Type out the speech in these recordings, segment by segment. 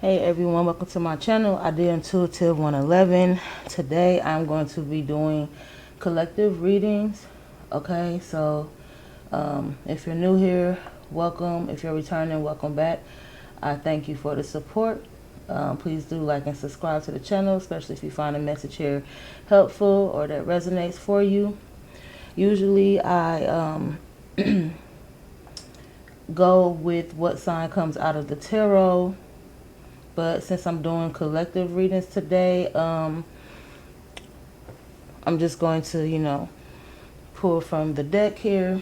Hey everyone, welcome to my channel. I did Intuitive 111. Today I'm going to be doing collective readings. Okay, so if you're new here, welcome. If you're returning, welcome back. I thank you for the support. Please do like and subscribe to the channel, especially if you find a message here helpful or that resonates for you. Usually I go with what sign comes out of the tarot. But since I'm doing collective readings today, I'm just going to, pull from the deck here.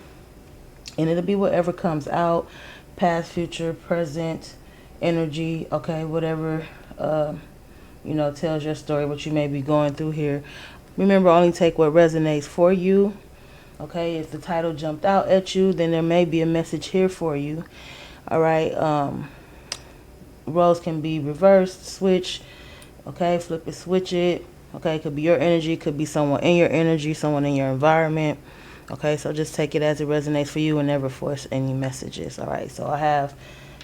And it'll be whatever comes out. Past, future, present, energy, okay, whatever, tells your story, what you may be going through here. Remember, only take what resonates for you. Okay, if the title jumped out at you, then there may be a message here for you. All right, roles can be reversed, switch, okay, flip it, switch it, okay, it could be your energy, could be someone in your energy, someone in your environment, okay, so just take it as it resonates for you and never force any messages. All right, so I have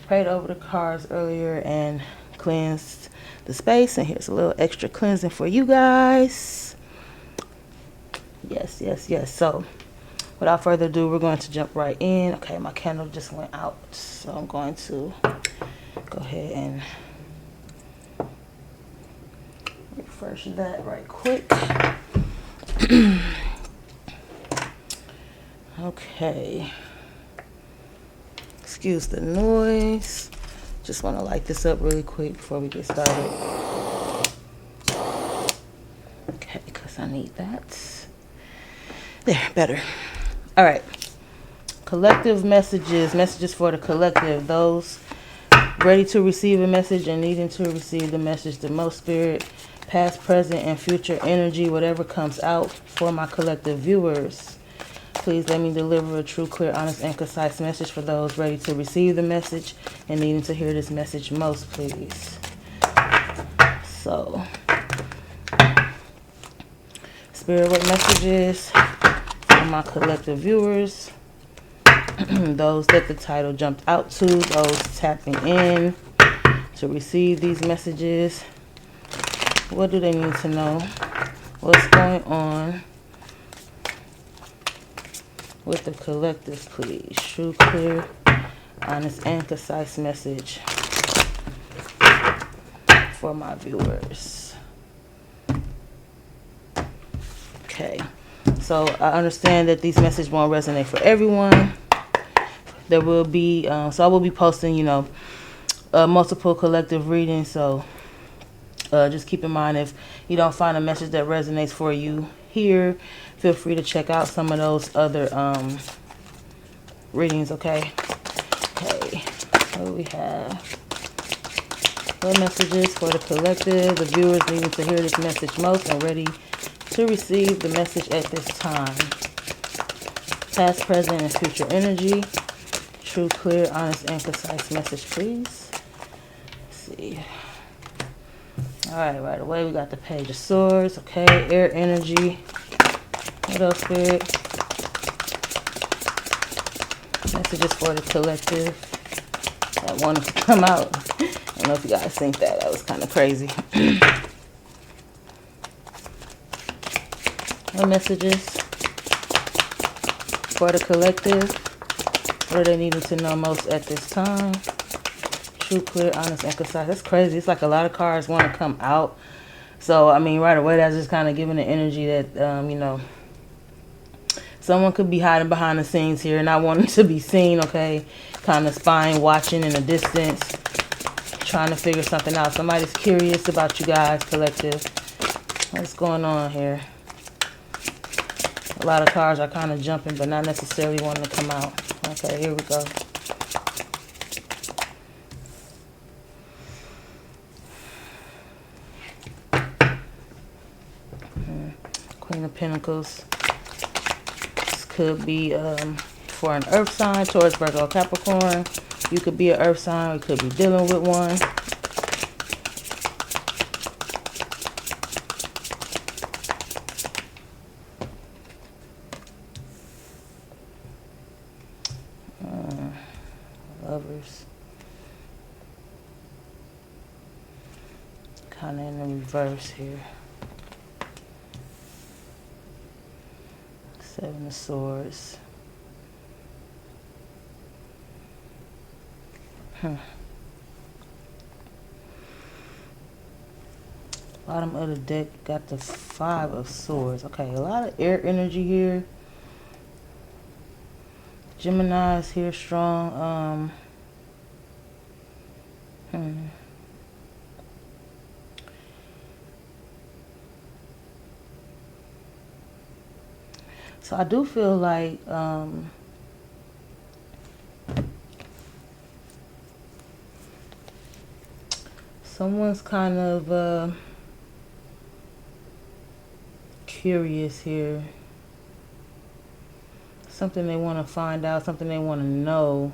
prayed over the cards earlier and cleansed the space, and here's a little extra cleansing for you guys. Yes. So without further ado, we're going to jump right in. Okay, my candle just went out, so I'm going to go ahead and refresh that right quick. Okay. Excuse the noise. Just want to light this up really quick before we get started. Okay, because I need that. There, better. All right. Collective messages for the collective. Those ready to receive a message and needing to receive the message, the most spirit, past, present, and future energy, whatever comes out for my collective viewers. Please let me deliver a true, clear, honest, and concise message for those ready to receive the message and needing to hear this message most, please. So, spirit, what messages for my collective viewers? Those that the title jumped out to, those tapping in to receive these messages. What do they need to know? What's going on with the collective, please? True, clear, honest, and concise message for my viewers. Okay, so I understand that these messages won't resonate for everyone. There will be, so I will be posting, multiple collective readings. So just keep in mind, if you don't find a message that resonates for you here, feel free to check out some of those other readings. Okay, what do we have? What messages for the collective, the viewers needing to hear this message most and ready to receive the message at this time? Past, present, and future energy. True, clear, honest, and concise message, please. Let's see. Alright, right away we got the Page of Swords. Okay, air energy. What else, Spirit? Messages for the collective that wanted to come out. I don't know if you guys think that. That was kind of crazy. What messages for the collective? What are they needing to know most at this time? True, clear, honest, and concise. That's crazy. It's like a lot of cards want to come out. So, I mean, right away, that's just kind of giving the energy that, someone could be hiding behind the scenes here, not wanting to be seen, okay? Kind of spying, watching in the distance, trying to figure something out. Somebody's curious about you guys, collective. What's going on here? A lot of cards are kind of jumping, but not necessarily wanting to come out. Okay, here we go. Queen of Pentacles. This could be for an earth sign, Taurus, Virgo, Capricorn. You could be an earth sign, or you could be dealing with one. Lovers. kind of in the reverse here. Seven of Swords. Bottom of the deck got the Five of Swords. Okay, a lot of air energy here. Gemini is here strong. So I do feel like someone's kind of curious here. Something they want to find out, something they want to know.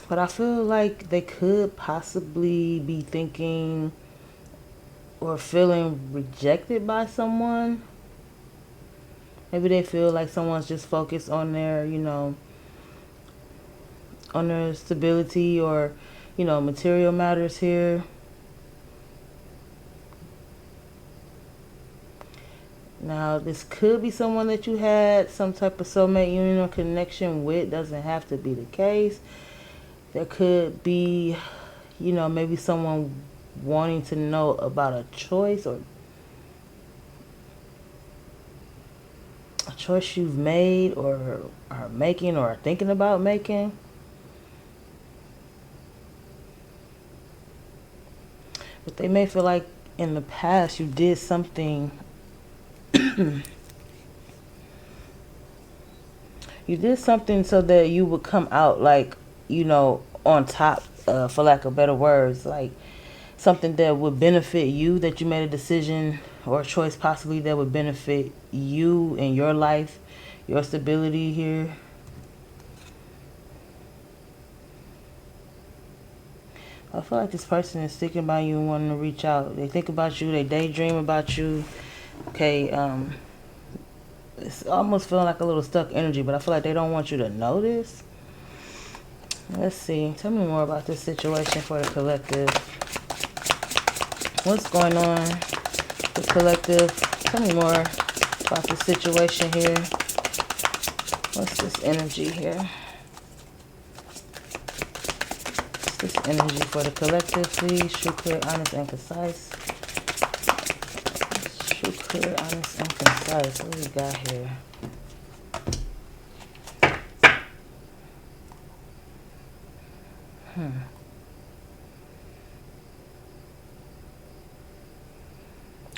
But I feel like they could possibly be thinking or feeling rejected by someone. Maybe they feel like someone's just focused on their, on their stability or, material matters here. Now, this could be someone that you had some type of soulmate union or connection with. Doesn't have to be the case. There could be, maybe someone wanting to know about a choice or a choice you've made or are making or are thinking about making. But they may feel like in the past you did something you did something so that you would come out like, on top, for lack of better words, like something that would benefit you, that you made a decision or a choice possibly that would benefit you in your life, your stability here. I feel like this person is thinking about you and wanting to reach out. They think about you, they daydream about you. Okay, it's almost feeling like a little stuck energy, but I feel like they don't want you to know this. Let's see. Tell me more about this situation for the collective. What's going on, the collective? Tell me more about the situation here. What's this energy here? What's this energy for the collective, please? True, clear, honest, and concise. True, clear, honest, and concise. What do we got here?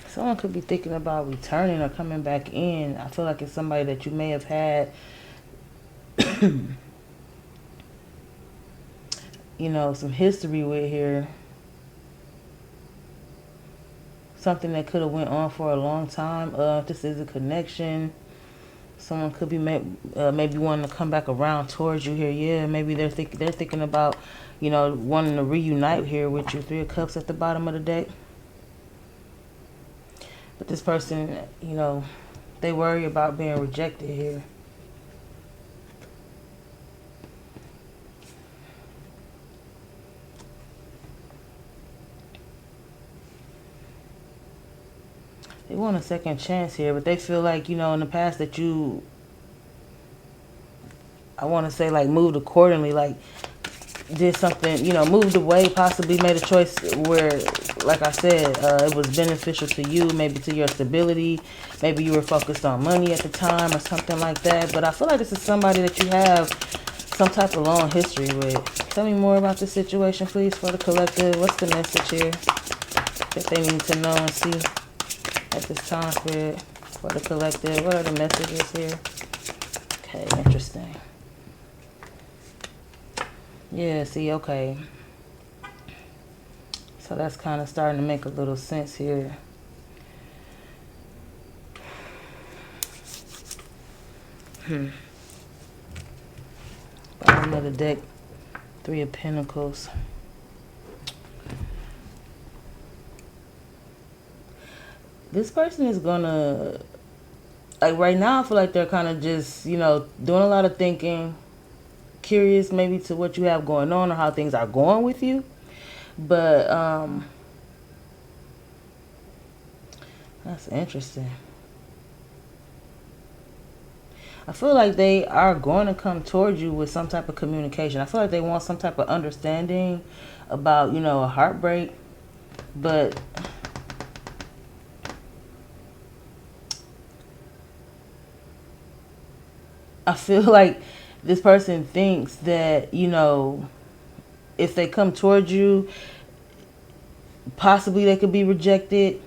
Someone could be thinking about returning or coming back in. I feel like it's somebody that you may have had, some history with here. Something that could have went on for a long time. If this is a connection, someone could be maybe wanting to come back around towards you here. Yeah, maybe they're thinking about, wanting to reunite here with you. Three of Cups at the bottom of the deck. But this person, they worry about being rejected here. They want a second chance here, but they feel like, in the past that you, I want to say, like, moved accordingly, like, did something, moved away, possibly made a choice where, like I said, it was beneficial to you, maybe to your stability. Maybe you were focused on money at the time or something like that. But I feel like this is somebody that you have some type of long history with. Tell me more about this situation, please, for the collective. What's the message here that they need to know and see at this time period for the collective? What are the messages here? Okay, interesting. Yeah, see, okay. So that's kind of starting to make a little sense here. Bottom of the deck, Three of Pentacles. This person is gonna, like right now I feel like they're kind of just, doing a lot of thinking. curious maybe to what you have going on or how things are going with you. But that's interesting. I feel like they are going to come towards you with some type of communication. I feel like they want some type of understanding about, a heartbreak. But I feel like this person thinks that, if they come towards you, possibly they could be rejected.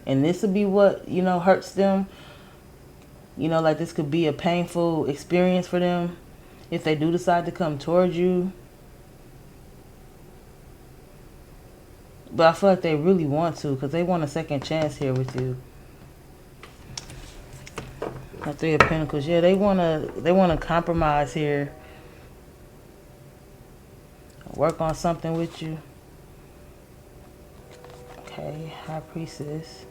And this would be what, hurts them. Like this could be a painful experience for them if they do decide to come towards you. But I feel like they really want to, because they want a second chance here with you. The Three of Pentacles. Yeah, they wanna compromise here. Work on something with you. Okay, High Priestess.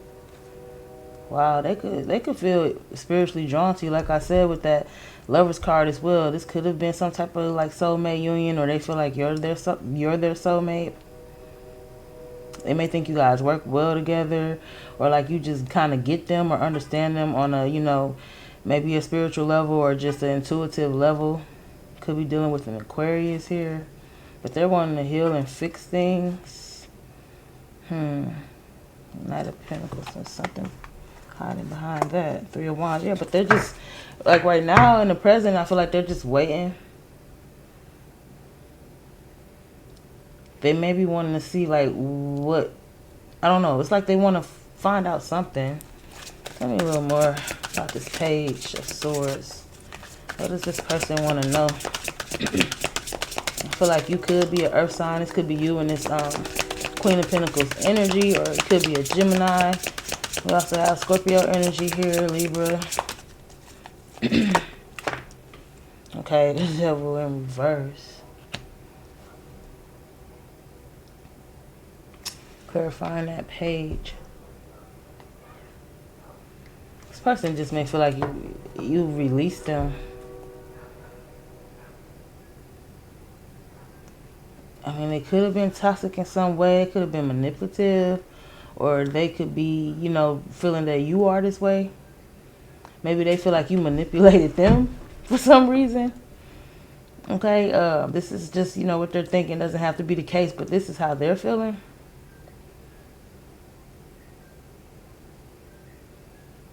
Wow, they could feel spiritually drawn to you, like I said, with that Lover's card as well. This could have been some type of like soulmate union, or they feel like you're their soulmate. They may think you guys work well together, or like you just kind of get them or understand them on a, maybe a spiritual level or just an intuitive level. Could be dealing with an Aquarius here, but they're wanting to heal and fix things. Knight of Pentacles and something hiding behind that. Three of Wands. Yeah, but they're just, like right now in the present, I feel like they're just waiting. They may be wanting to see like what, I don't know. It's like they want to find out something. Tell me a little more about this Page of Swords. What does this person want to know? I feel like you could be an earth sign. This could be you in this Queen of Pentacles energy, or it could be a Gemini. We also have Scorpio energy here, Libra. Okay, the Devil in reverse. Clarifying that Page. This person just may feel like you released them. I mean, they could have been toxic in some way. It could have been manipulative. Or they could be, feeling that you are this way. Maybe they feel like you manipulated them for some reason. Okay, this is just, what they're thinking. Doesn't have to be the case, but this is how they're feeling.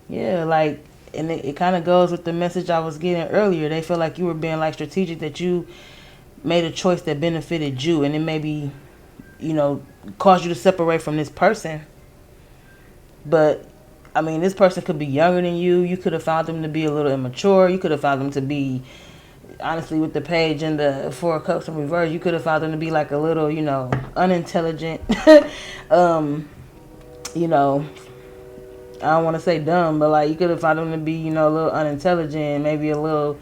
Yeah, like, and it kind of goes with the message I was getting earlier. They feel like you were being like strategic, that you made a choice that benefited you, and it maybe, caused you to separate from this person. But I mean, this person could be younger than you. You could have found them to be a little immature. You could have found them to be, honestly, with the Page and the Four of Cups in reverse, you could have found them to be like a little, unintelligent. I don't want to say dumb, but like you could have found them to be, a little unintelligent, maybe a little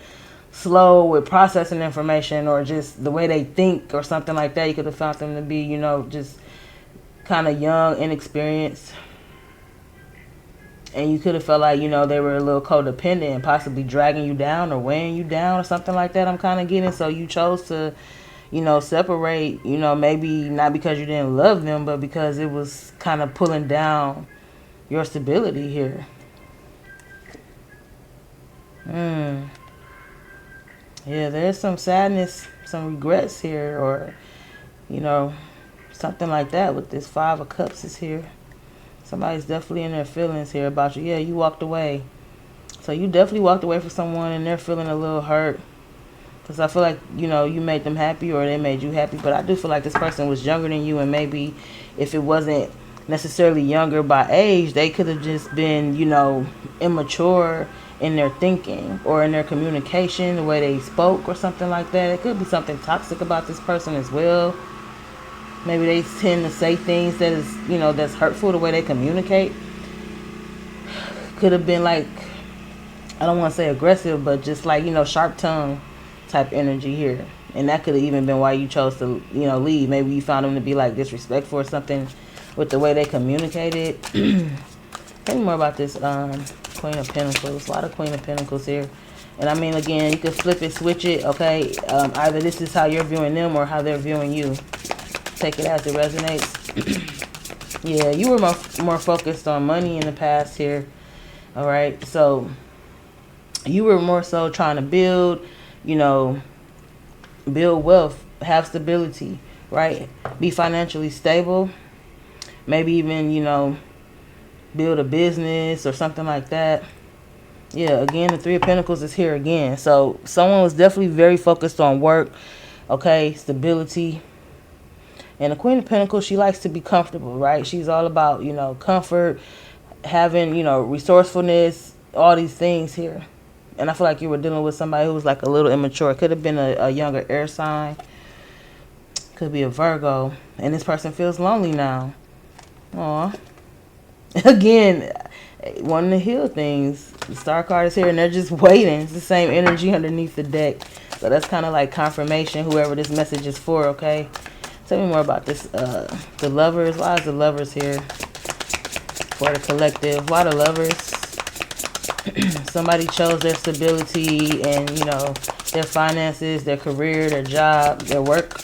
slow with processing information, or just the way they think or something like that. You could have found them to be, just kind of young, inexperienced. And you could have felt like, they were a little codependent and possibly dragging you down or weighing you down or something like that, I'm kind of getting. So you chose to, separate, maybe not because you didn't love them, but because it was kind of pulling down your stability here. Yeah, there's some sadness, some regrets here, or, something like that with this Five of Cups is here. Somebody's definitely in their feelings here about you. Yeah, you walked away. So you definitely walked away from someone and they're feeling a little hurt. Because I feel like, you made them happy or they made you happy. But I do feel like this person was younger than you, and maybe if it wasn't necessarily younger by age, they could have just been, immature in their thinking or in their communication, the way they spoke or something like that. It could be something toxic about this person as well. Maybe they tend to say things that is, that's hurtful, the way they communicate. Could have been like, I don't want to say aggressive, but just like, sharp tongue type energy here. And that could have even been why you chose to, leave. Maybe you found them to be like disrespectful or something with the way they communicated. Tell me more about this Queen of Pentacles. A lot of Queen of Pentacles here. And I mean, again, you can flip it, switch it, okay? Either this is how you're viewing them or how they're viewing you. Take it as it resonates. Yeah, you were more focused on money in the past here. All right. So you were more so trying to build, you know, build wealth, have stability, right? Be financially stable. Maybe even, you know, build a business or something like that. Yeah, again, the Three of Pentacles is here again. So someone was definitely very focused on work, okay, stability. And the Queen of Pentacles, she likes to be comfortable, right? She's all about, you know, comfort, having, you know, resourcefulness, all these things here. And I feel like you were dealing with somebody who was like a little immature. It could have been a younger air sign. Could be a Virgo. And this person feels lonely now. Aw. Again, wanting to heal things. The Star card is here and they're just waiting. It's the same energy underneath the deck. So that's kind of like confirmation, whoever this message is for, okay? Tell me more about this. The Lovers. Why is the Lovers here? For the collective. Why the Lovers? Somebody chose their stability and, you know, their finances, their career, their job, their work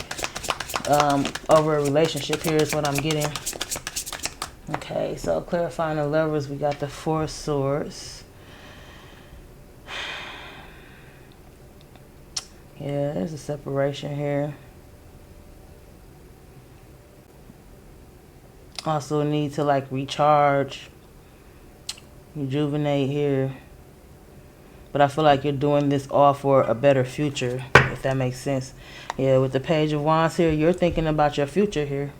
over a relationship here is what I'm getting. Okay, so clarifying the Lovers, we got the Four of Swords. Yeah, there's a separation here. Also need to like recharge, rejuvenate here. But I feel like you're doing this all for a better future, if that makes sense. Yeah, with the Page of Wands here, you're thinking about your future here.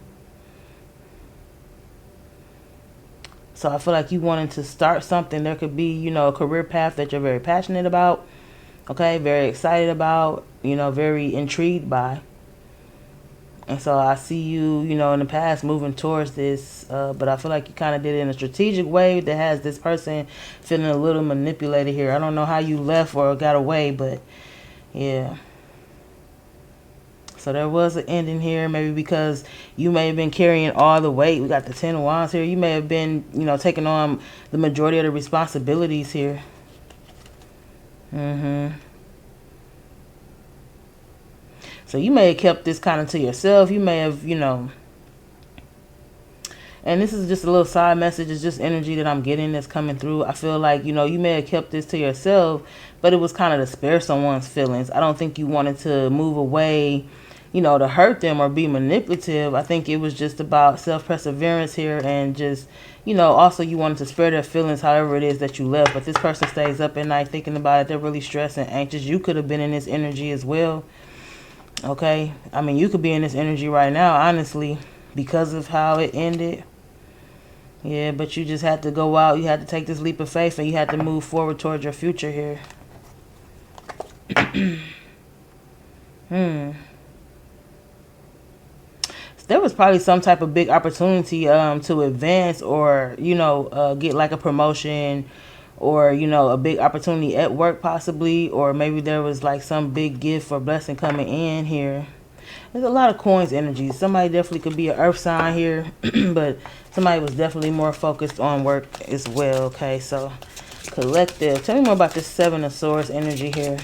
So I feel like you wanted to start something. There could be, you know, a career path that you're very passionate about. Okay, very excited about, you know, very intrigued by. And so I see you, you know, in the past moving towards this. But I feel like you kind of did it in a strategic way that has this person feeling a little manipulated here. I don't know how you left or got away, but yeah. So there was an ending here, maybe because you may have been carrying all the weight. We got the Ten of Wands here. You may have been, you know, taking on the majority of the responsibilities here. So you may have kept this kind of to yourself. You may have, you know, and this is just a little side message. It's just energy that I'm getting that's coming through. I feel like, you know, you may have kept this to yourself, but it was kind of to spare someone's feelings. I don't think you wanted to move away, you know, to hurt them or be manipulative. I think it was just about self-perseverance here and just, you know, also you wanted to spare their feelings however it is that you left. But this person stays up at night thinking about it. They're really stressed and anxious. You could have been in this energy as well. Okay? I mean, you could be in this energy right now, honestly, because of how it ended. Yeah, but you just had to go out. You had to take this leap of faith and you had to move forward towards your future here. There was probably some type of big opportunity to advance or, you know, get like a promotion or, you know, a big opportunity at work possibly, or maybe there was like some big gift or blessing coming in here. There's a lot of coins energy. Somebody definitely could be an earth sign here, but somebody was definitely more focused on work as well. Okay, so collective. Tell me more about this Seven of Swords energy here.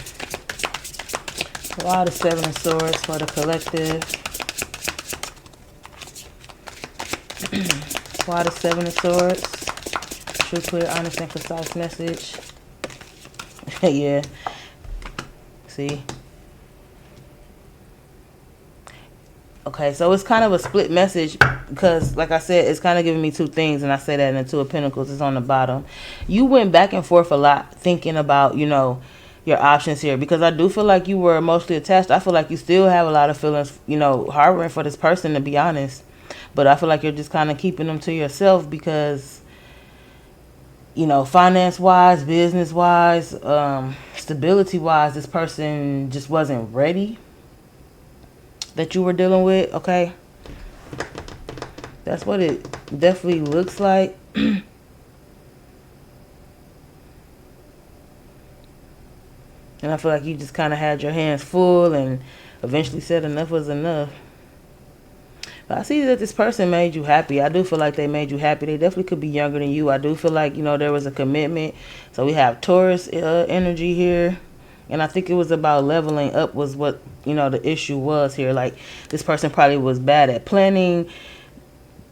Why the Seven of Swords for the collective? Why the Seven of Swords? True, clear, honest, and concise message. Yeah. See? Okay, so it's kind of a split message because, like I said, it's kind of giving me two things, and I say that in the Two of Pentacles is on the bottom. You went back and forth a lot thinking about, you know, your options here because I do feel like you were emotionally attached. I feel like you still have a lot of feelings, you know, harboring for this person, to be honest. But I feel like you're just kind of keeping them to yourself because, you know, finance-wise, business-wise, stability-wise, this person just wasn't ready that you were dealing with, okay? That's what it definitely looks like. And I feel like you just kind of had your hands full and eventually said enough was enough. But I see that this person made you happy. I do feel like they made you happy. They definitely could be younger than you. I do feel like, you know, there was a commitment. So we have Taurus energy here. And I think it was about leveling up was what, the issue was here. Like, this person probably was bad at planning.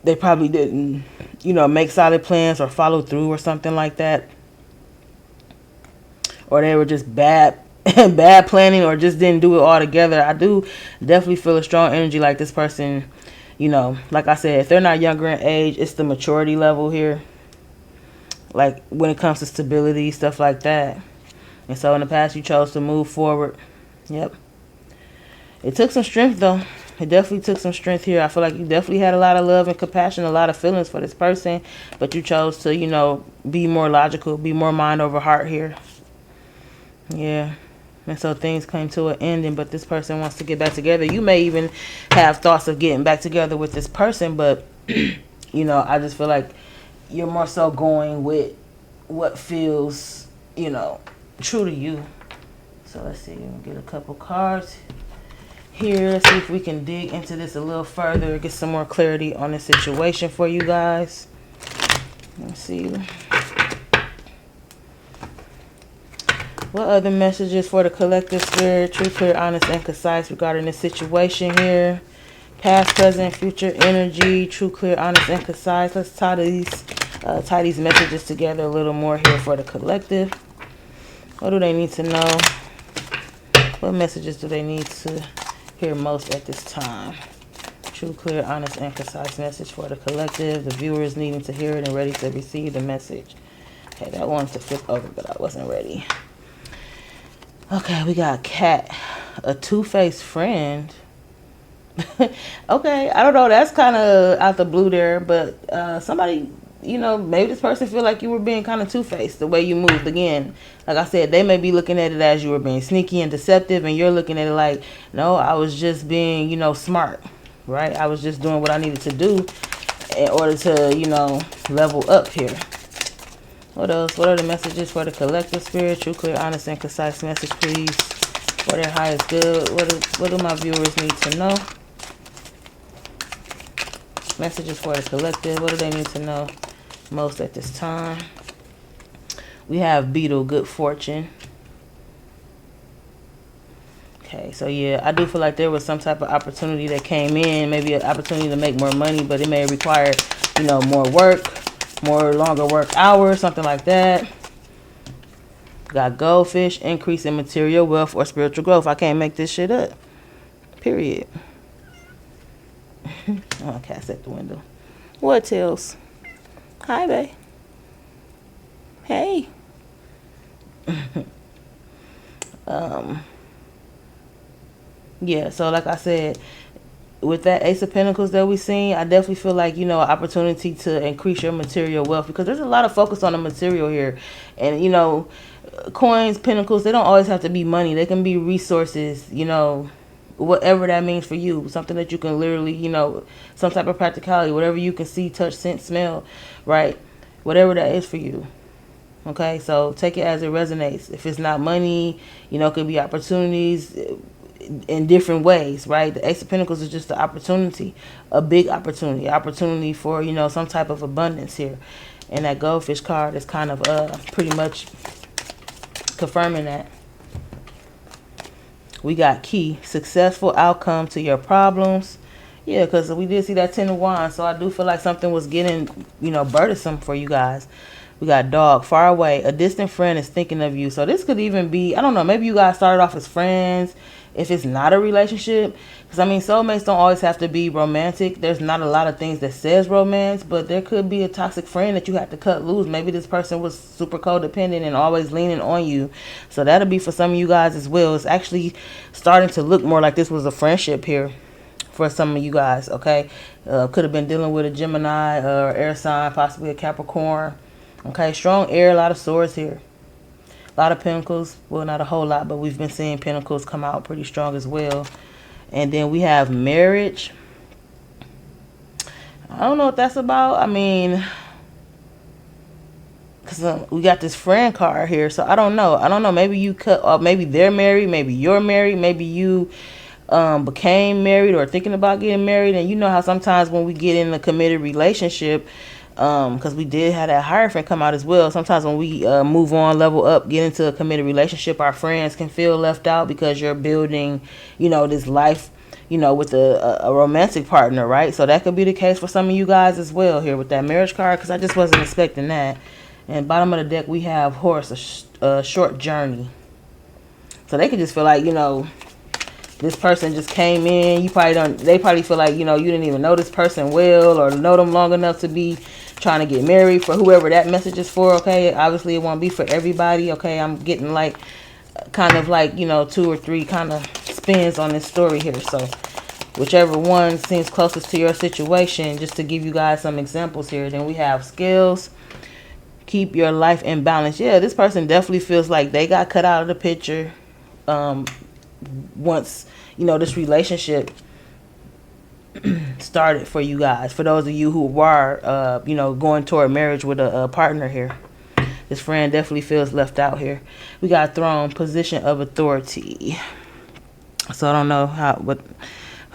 They probably didn't, make solid plans or follow through or something like that. Or they were just bad bad planning, or just didn't do it all together. I do definitely feel a strong energy like this person, like I said, if they're not younger in age, it's the maturity level here. Like when it comes to stability, stuff like that. And so in the past, you chose to move forward. Yep. It took some strength, though. It definitely took some strength here. I feel like you definitely had a lot of love and compassion, a lot of feelings for this person. But you chose to, be more logical, be more mind over heart here. Yeah. And so things came to an ending, but this person wants to get back together. You may even have thoughts of getting back together with this person, but, I just feel like you're more so going with what feels, true to you. So let's see, we'll get a couple cards here. Let's see if we can dig into this a little further, get some more clarity on the situation for you guys. Let's see. What other messages for the collective spirit? True, clear, honest, and concise regarding this situation here. Past, present, future energy. True, clear, honest, and concise. Let's tie these messages together a little more here for the collective. What do they need to know? What messages do they need to hear most at this time? True, clear, honest, and concise message for the collective. The viewers needing to hear it and ready to receive the message. Okay, that wanted to flip over, but I wasn't ready. Okay, we got Cat, a two-faced friend. Okay, I don't know. That's kind of out the blue there, but somebody, maybe this person feel like you were being kind of two-faced the way you moved. Again, like I said, they may be looking at it as you were being sneaky and deceptive, and you're looking at it like, no, I was just being, smart, right? I was just doing what I needed to do in order to, level up here. What else? What are the messages for the collective spirit? True, clear, honest, and concise message, please. For their highest good. What do my viewers need to know? Messages for the collective. What do they need to know most at this time? We have Beetle, good fortune. Okay, so yeah, I do feel like there was some type of opportunity that came in. Maybe an opportunity to make more money, but it may require, more work. More longer work hours, something like that. Got goldfish, increase in material wealth or spiritual growth. I can't make this shit up. Period. Oh, cat's at the window. What, Tails? Hi, babe. Hey. Yeah, so like I said, with that Ace of Pentacles that we seen, I definitely feel like, an opportunity to increase your material wealth, because there's a lot of focus on the material here. And, coins, pentacles, they don't always have to be money. They can be resources, whatever that means for you. Something that you can literally, some type of practicality, whatever you can see, touch, sense, smell, right? Whatever that is for you. Okay, so take it as it resonates. If it's not money, it could be opportunities in different ways, right? The Ace of Pentacles is just an opportunity, a big opportunity for, some type of abundance here. And that goldfish card is kind of pretty much confirming that. We got Key, successful outcome to your problems. Yeah, because we did see that 10 of Wands, so I do feel like something was getting, burdensome for you guys. We got Dog, far away, a distant friend is thinking of you. So this could even be, I don't know, maybe you guys started off as friends. If it's not a relationship, because soulmates don't always have to be romantic. There's not a lot of things that says romance, but there could be a toxic friend that you have to cut loose. Maybe this person was super codependent and always leaning on you. So that'll be for some of you guys as well. It's actually starting to look more like this was a friendship here for some of you guys, okay? Could have been dealing with a Gemini or air sign, possibly a Capricorn. Okay, strong air, a lot of swords here. A lot of pentacles, well, not a whole lot, but we've been seeing pentacles come out pretty strong as well. And then we have marriage. I don't know what that's about. Because we got this friend card here, so I don't know. Maybe you maybe they're married, maybe you're married, maybe you became married or thinking about getting married. And you know how sometimes when we get in a committed relationship, Because we did have that Hierophant come out as well. Sometimes when we move on, level up, get into a committed relationship, our friends can feel left out because you're building, this life, with a romantic partner, right? So that could be the case for some of you guys as well here with that marriage card, because I just wasn't expecting that. And bottom of the deck, we have Horse, a short journey. So they could just feel like, this person just came in. They probably feel like, you didn't even know this person well or know them long enough to be trying to get married, for whoever that message is for, okay? Obviously, it won't be for everybody, okay? I'm getting like, kind of like, 2 or 3 kind of spins on this story here. So whichever one seems closest to your situation, just to give you guys some examples here. Then we have Skills. Keep your life in balance. Yeah, this person definitely feels like they got cut out of the picture once, this relationship started for you guys. For those of you who are, going toward marriage with a partner here, this friend definitely feels left out here. We got Throne, position of authority. So I don't know how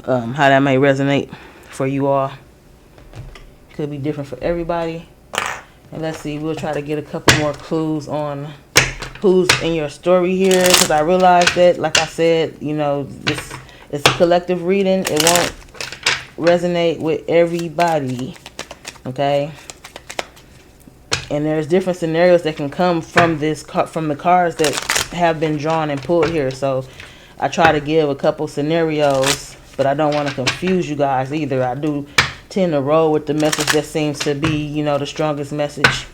that may resonate for you all. Could be different for everybody. And let's see, we'll try to get a couple more clues on who's in your story here, because I realized that, like I said, this is a collective reading. It won't resonate with everybody, okay? And there's different scenarios that can come from the cards that have been drawn and pulled here. So I try to give a couple scenarios, but I don't want to confuse you guys either. I do tend to roll with the message that seems to be, the strongest message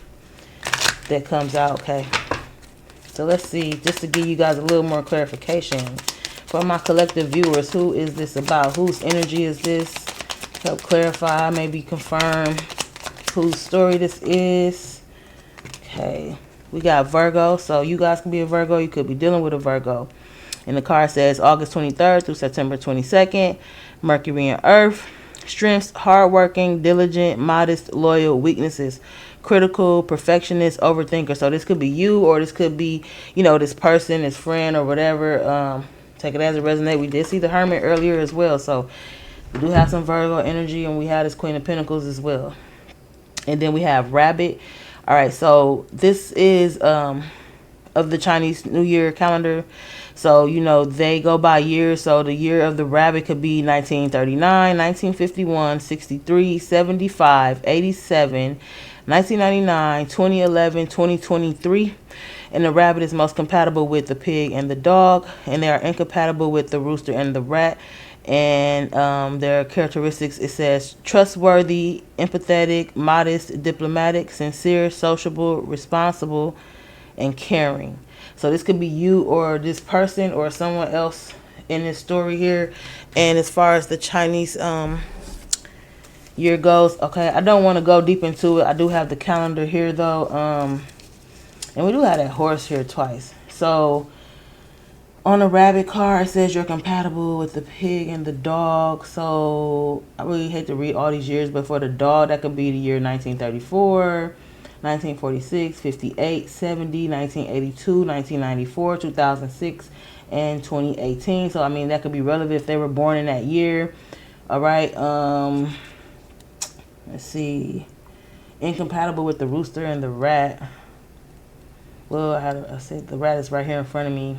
that comes out, okay? So let's see, just to give you guys a little more clarification. For my collective viewers, who is this about? Whose energy is this? Help clarify, maybe confirm whose story this is. Okay, we got Virgo. So you guys can be a Virgo. You could be dealing with a Virgo. And the card says August 23rd through September 22nd. Mercury and Earth. Strengths, hardworking, diligent, modest, loyal. Weaknesses, critical, perfectionist, overthinker. So this could be you, or this could be, this person, this friend, or whatever. Take it as it resonates. We did see the Hermit earlier as well. So we do have some Virgo energy, and we have this Queen of Pentacles as well. And then we have Rabbit. All right, so this is of the Chinese New Year calendar. So, they go by years. So the year of the rabbit could be 1939, 1951, 63, 75, 87, 1999, 2011, 2023. And the rabbit is most compatible with the pig and the dog. And they are incompatible with the rooster and the rat. And their characteristics, it says trustworthy, empathetic, modest, diplomatic, sincere, sociable, responsible, and caring. So this could be you or this person or someone else in this story here. And as far as the Chinese year goes, okay, I don't want to go deep into it. I do have the calendar here though. And we do have that horse here twice. So on the rabbit card, it says you're compatible with the pig and the dog. So I really hate to read all these years, but for the dog, that could be the year 1934. 1946, 58, 70, 1982, 1994, 2006, and 2018. So, I mean, that could be relevant if they were born in that year. All right. Let's see. Incompatible with the rooster and the rat. Well, I said the rat is right here in front of me.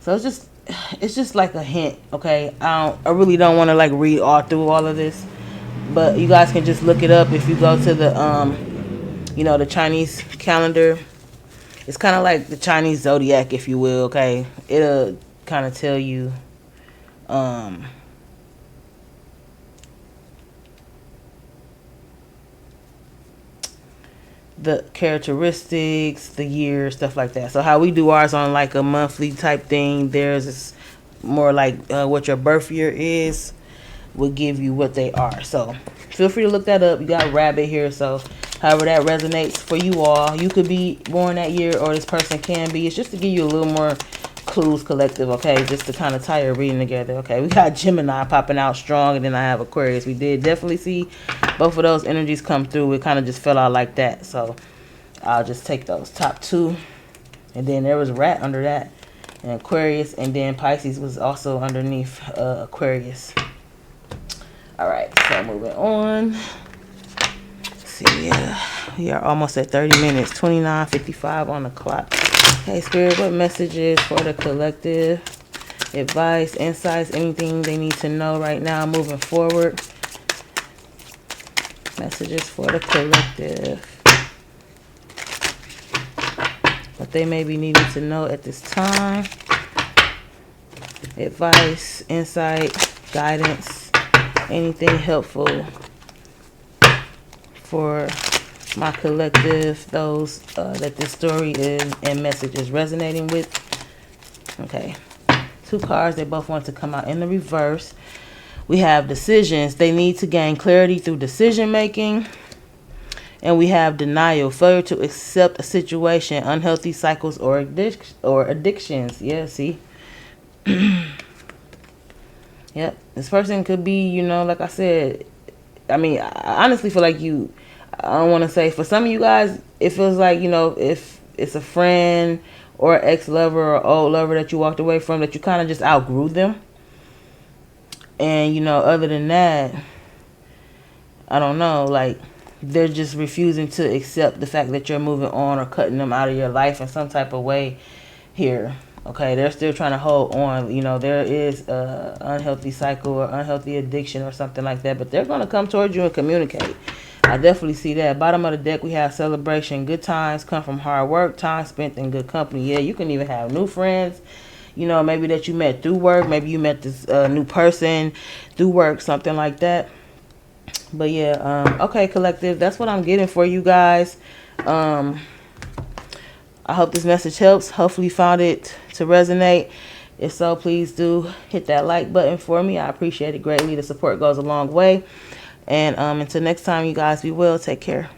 So it's just like a hint, okay? I really don't want to like read all through all of this, but you guys can just look it up if you go to the the Chinese calendar. It's kind of like the Chinese zodiac, if you will, okay? It'll kind of tell you the characteristics, the year, stuff like that. So how we do ours on like a monthly type thing, theirs is more like what your birth year is will give you what they are. So feel free to look that up. You got rabbit here, so however that resonates for you all. You could be born that year, or this person can be. It's just to give you a little more clues collective, okay? Just to kind of tie your reading together, okay? We got Gemini popping out strong, and then I have Aquarius. We did definitely see both of those energies come through. It kind of just fell out like that. So I'll just take those top two. And then there was Rat under that, and Aquarius, and then Pisces was also underneath Aquarius. All right, so moving on. Let's see, yeah, we are almost at 30 minutes, 29:55 on the clock. Okay, Spirit, what messages for the collective? Advice, insights, anything they need to know right now moving forward. Messages for the collective. What they may be needing to know at this time. Advice, insight, guidance, anything helpful for my collective, those that this story and message is resonating with. Okay, 2 cards, they both want to come out in the reverse. We have decisions, they need to gain clarity through decision making. And we have denial, failure to accept a situation, unhealthy cycles or addictions. Yeah, see. Yep, this person could be, you know, like I said, I mean, I honestly feel like I don't want to say, for some of you guys, it feels like, you know, if it's a friend or ex-lover or old lover that you walked away from, that you kind of just outgrew them. And, you know, other than that, I don't know, like, they're just refusing to accept the fact that you're moving on or cutting them out of your life in some type of way here. Okay, they're still trying to hold on. You know, there is a unhealthy cycle or unhealthy addiction or something like that, but they're going to come towards you and communicate. I definitely see that. Bottom of the deck, we have celebration. Good times come from hard work, time spent in good company. Yeah, you can even have new friends, you know, maybe that you met through work. Maybe you met this new person through work, something like that. But yeah, okay, collective, that's what I'm getting for you guys. I hope this message helps. Hopefully you found it to resonate. If so, please do hit that like button for me. I appreciate it greatly. The support goes a long way. And until next time, you guys, be well. Take care.